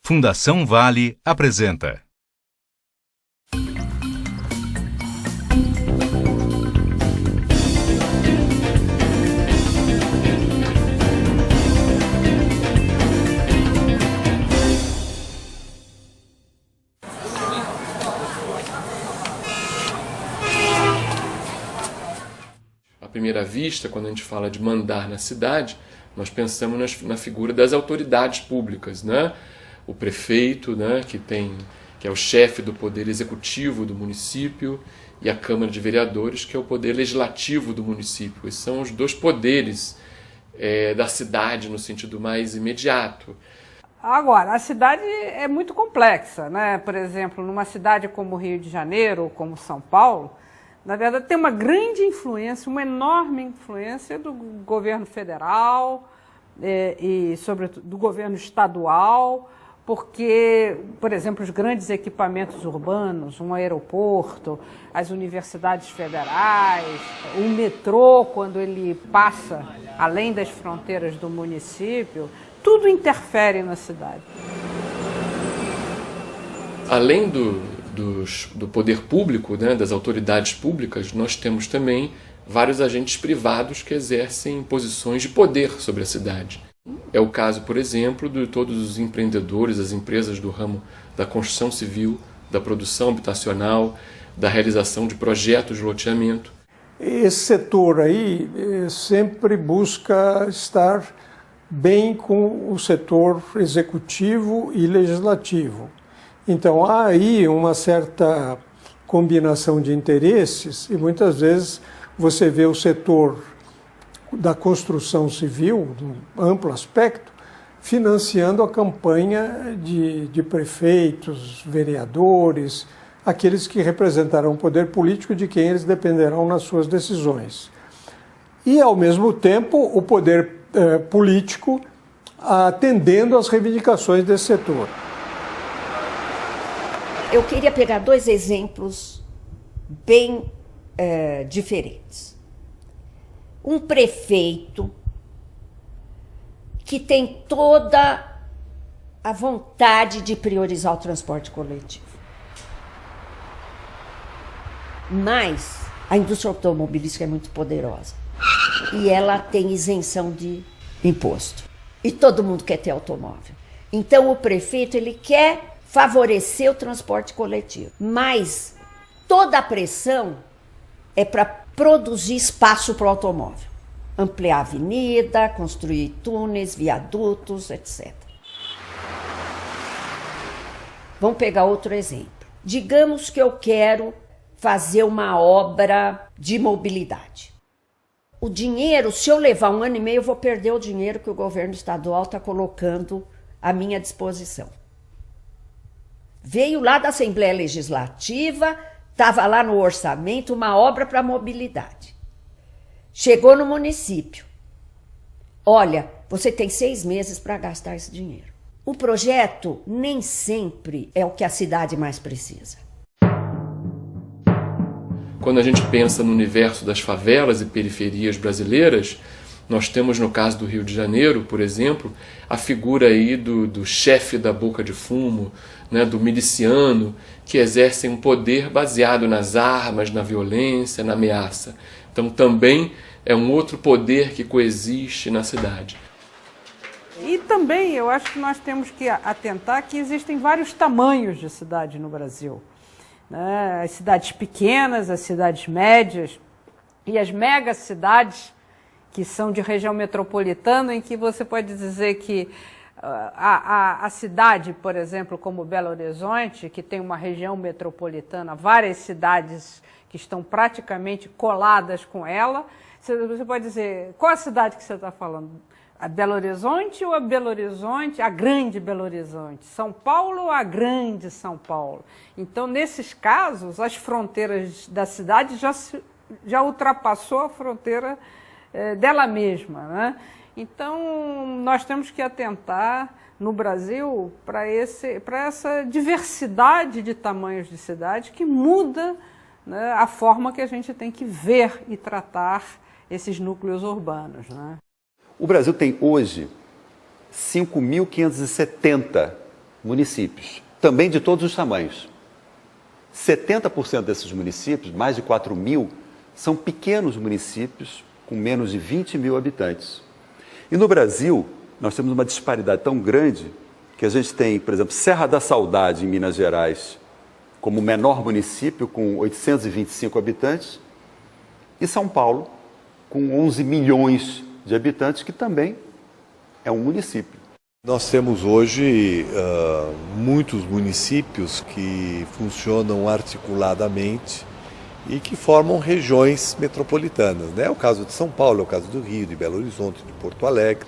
Fundação Vale apresenta. À primeira vista, quando a gente fala de mandar na cidade, nós pensamos na figura das autoridades públicas, né? O prefeito, né, que é o chefe do poder executivo do município, e a Câmara de Vereadores, que é o poder legislativo do município. Esses são os dois poderes da cidade no sentido mais imediato. Agora, a cidade é muito complexa, né? Por exemplo, numa cidade como o Rio de Janeiro ou como São Paulo, na verdade tem uma grande influência, uma enorme influência do governo federal e sobretudo do governo estadual, porque, por exemplo, os grandes equipamentos urbanos, um aeroporto, as universidades federais, o metrô, quando ele passa além das fronteiras do município, tudo interfere na cidade. Além do poder público, né, das autoridades públicas, nós temos também vários agentes privados que exercem posições de poder sobre a cidade. É o caso, por exemplo, de todos os empreendedores, as empresas do ramo da construção civil, da produção habitacional, da realização de projetos de loteamento. Esse setor aí sempre busca estar bem com o setor executivo e legislativo. Então há aí uma certa combinação de interesses e muitas vezes você vê o setor da construção civil, num amplo aspecto, financiando a campanha de prefeitos, vereadores, aqueles que representarão o poder político de quem eles dependerão nas suas decisões. E, ao mesmo tempo, o poder político atendendo às reivindicações desse setor. Eu queria pegar dois exemplos bem diferentes. Um prefeito que tem toda a vontade de priorizar o transporte coletivo. Mas a indústria automobilística é muito poderosa e ela tem isenção de imposto. E todo mundo quer ter automóvel. Então o prefeito ele quer favorecer o transporte coletivo, mas toda a pressão é para produzir espaço para o automóvel, ampliar a avenida, construir túneis, viadutos, etc. Vamos pegar outro exemplo. Digamos que eu quero fazer uma obra de mobilidade. O dinheiro, se eu levar 1 ano e meio, eu vou perder o dinheiro que o governo estadual está colocando à minha disposição. Veio lá da Assembleia Legislativa, estava lá no orçamento uma obra para mobilidade. Chegou no município. Olha, você tem 6 meses para gastar esse dinheiro. O projeto nem sempre é o que a cidade mais precisa. Quando a gente pensa no universo das favelas e periferias brasileiras, nós temos no caso do Rio de Janeiro, por exemplo, a figura aí do chefe da boca de fumo, né, do miliciano, que exercem um poder baseado nas armas, na violência, na ameaça. Então também é um outro poder que coexiste na cidade. E também eu acho que nós temos que atentar que existem vários tamanhos de cidade no Brasil, né? As cidades pequenas, as cidades médias e as megacidades, que são de região metropolitana, em que você pode dizer que a cidade, por exemplo, como Belo Horizonte, que tem uma região metropolitana, várias cidades que estão praticamente coladas com ela, você pode dizer, qual a cidade que você está falando? A Belo Horizonte ou a Belo Horizonte, a grande Belo Horizonte? São Paulo ou a grande São Paulo? Então, nesses casos, as fronteiras da cidade já ultrapassou a fronteira dela mesma, né? Então, nós temos que atentar no Brasil para essa diversidade de tamanhos de cidade que muda, né, a forma que a gente tem que ver e tratar esses núcleos urbanos, né? O Brasil tem hoje 5.570 municípios, também de todos os tamanhos. 70% desses municípios, mais de 4 mil, são pequenos municípios com menos de 20 mil habitantes. E no Brasil, nós temos uma disparidade tão grande que a gente tem, por exemplo, Serra da Saudade, em Minas Gerais, como o menor município, com 825 habitantes, e São Paulo, com 11 milhões de habitantes, que também é um município. Nós temos hoje muitos municípios que funcionam articuladamente e que formam regiões metropolitanas, né? É o caso de São Paulo, é o caso do Rio, de Belo Horizonte, de Porto Alegre,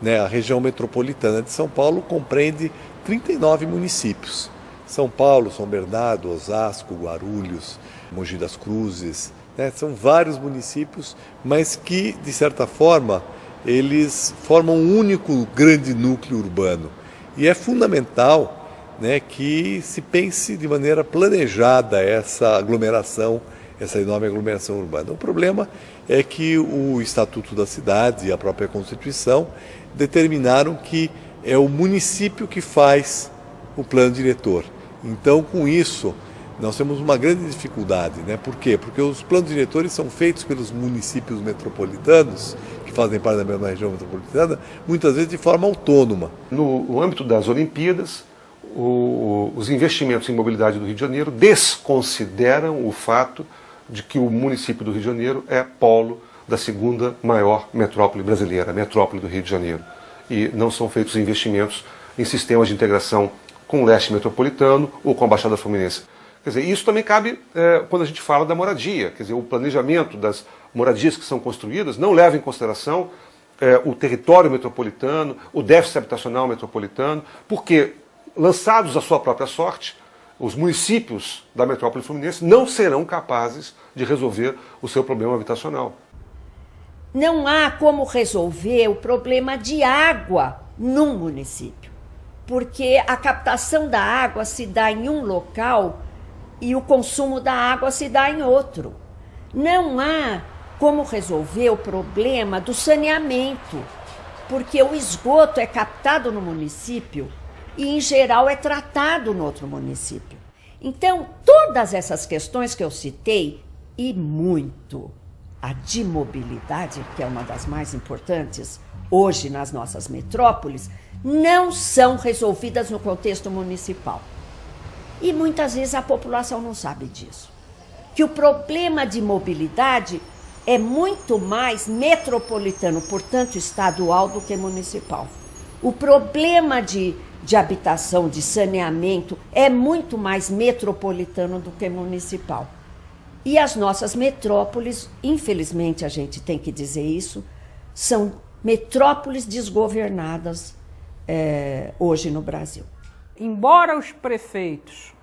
né? A região metropolitana de São Paulo compreende 39 municípios. São Paulo, São Bernardo, Osasco, Guarulhos, Mogi das Cruzes, né? São vários municípios, mas que, de certa forma, eles formam um único grande núcleo urbano. E é fundamental, né, que se pense de maneira planejada essa aglomeração, essa enorme aglomeração urbana. O problema é que o Estatuto da Cidade e a própria Constituição determinaram que é o município que faz o plano diretor. Então, com isso, nós temos uma grande dificuldade, né? Por quê? Porque os planos diretores são feitos pelos municípios metropolitanos, que fazem parte da mesma região metropolitana, muitas vezes de forma autônoma. No âmbito das Olimpíadas, os investimentos em mobilidade do Rio de Janeiro desconsideram o fato de que o município do Rio de Janeiro é polo da segunda maior metrópole brasileira, a metrópole do Rio de Janeiro. E não são feitos investimentos em sistemas de integração com o leste metropolitano ou com a Baixada Fluminense. Quer dizer, isso também cabe quando a gente fala da moradia. Quer dizer, o planejamento das moradias que são construídas não leva em consideração o território metropolitano, o déficit habitacional metropolitano, porque, lançados à sua própria sorte, os municípios da metrópole fluminense não serão capazes de resolver o seu problema habitacional. Não há como resolver o problema de água num município, porque a captação da água se dá em um local e o consumo da água se dá em outro. Não há como resolver o problema do saneamento, porque o esgoto é captado no município e, em geral, é tratado no outro município. Então, todas essas questões que eu citei, e muito a de mobilidade, que é uma das mais importantes hoje nas nossas metrópoles, não são resolvidas no contexto municipal. E muitas vezes a população não sabe disso. Que o problema de mobilidade é muito mais metropolitano, portanto estadual, do que municipal. O problema de habitação, de saneamento, é muito mais metropolitano do que municipal. E as nossas metrópoles, infelizmente a gente tem que dizer isso, são metrópoles desgovernadas hoje no Brasil. Embora os prefeitos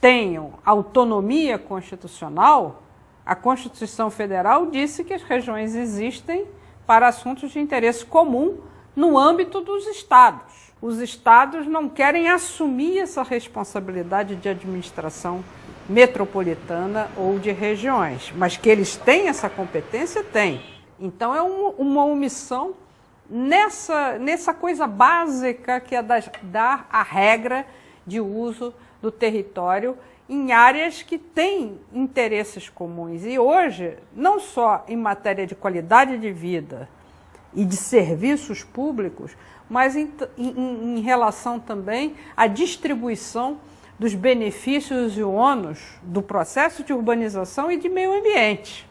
tenham autonomia constitucional, a Constituição Federal disse que as regiões existem para assuntos de interesse comum no âmbito dos estados. Os estados não querem assumir essa responsabilidade de administração metropolitana ou de regiões, mas que eles têm essa competência, têm. Então é uma omissão nessa coisa básica que é dar a regra de uso do território em áreas que têm interesses comuns. E hoje, não só em matéria de qualidade de vida e de serviços públicos, mas em relação também à distribuição dos benefícios e ônus do processo de urbanização e de meio ambiente.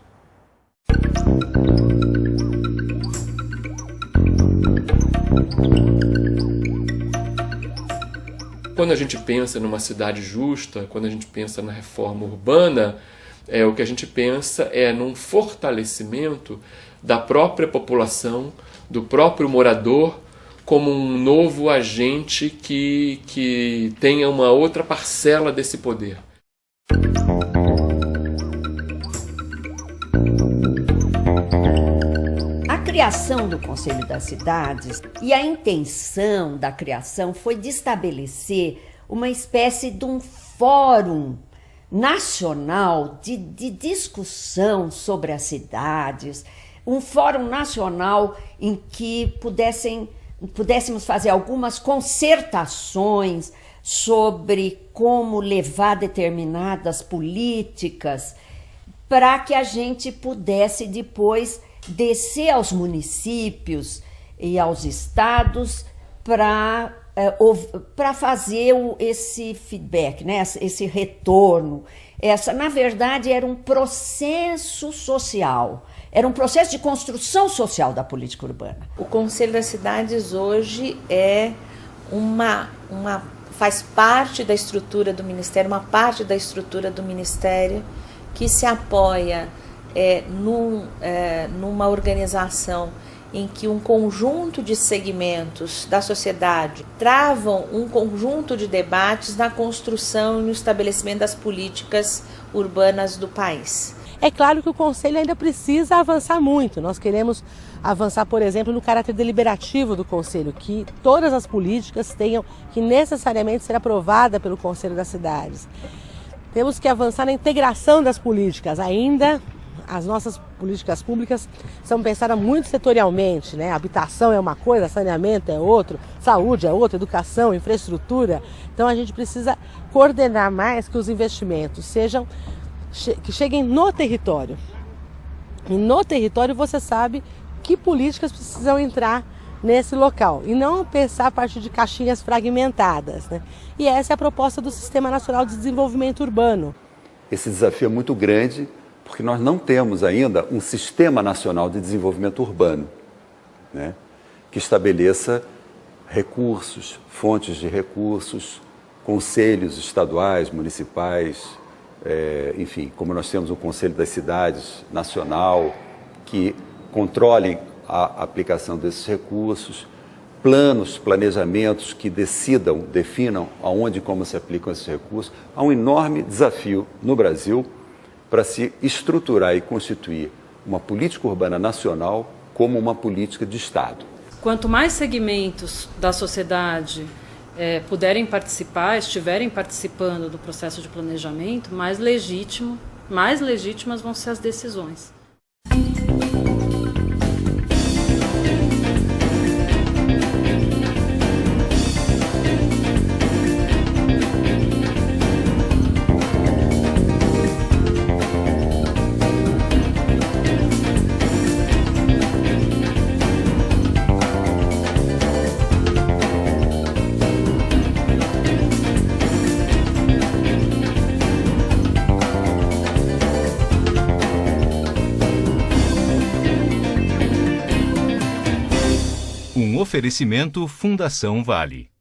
Quando a gente pensa numa cidade justa, quando a gente pensa na reforma urbana, o que a gente pensa é num fortalecimento da própria população, do próprio morador, como um novo agente que tenha uma outra parcela desse poder. A criação do Conselho das Cidades e a intenção da criação foi de estabelecer uma espécie de um fórum nacional de discussão sobre as cidades, um fórum nacional em que pudessem pudéssemos fazer algumas concertações sobre como levar determinadas políticas para que a gente pudesse depois descer aos municípios e aos estados para fazer esse feedback, né? Esse retorno. Na verdade, era um processo social, era um processo de construção social da política urbana. O Conselho das Cidades hoje faz parte da estrutura do Ministério, uma parte da estrutura do Ministério que se apoia numa organização em que um conjunto de segmentos da sociedade travam um conjunto de debates na construção e no estabelecimento das políticas urbanas do país. É claro que o Conselho ainda precisa avançar muito. Nós queremos avançar, por exemplo, no caráter deliberativo do Conselho, que todas as políticas tenham que necessariamente ser aprovadas pelo Conselho das Cidades. Temos que avançar na integração das políticas. Ainda as nossas políticas públicas são pensadas muito setorialmente, né? Habitação é uma coisa, saneamento é outro, saúde é outra, educação, infraestrutura. Então a gente precisa coordenar mais que os investimentos que cheguem no território. E no território você sabe que políticas precisam entrar nesse local e não pensar a partir de caixinhas fragmentadas, né? E essa é a proposta do Sistema Nacional de Desenvolvimento Urbano. Esse desafio é muito grande porque nós não temos ainda um Sistema Nacional de Desenvolvimento Urbano, né? Que estabeleça recursos, fontes de recursos, conselhos estaduais, municipais, enfim, como nós temos o Conselho das Cidades Nacional, que controlem a aplicação desses recursos, planejamentos que definam aonde e como se aplicam esses recursos. Há um enorme desafio no Brasil para se estruturar e constituir uma política urbana nacional como uma política de Estado. Quanto mais segmentos da sociedade puderem participar, estiverem participando do processo de planejamento, mais legítimas vão ser as decisões. Um oferecimento Fundação Vale.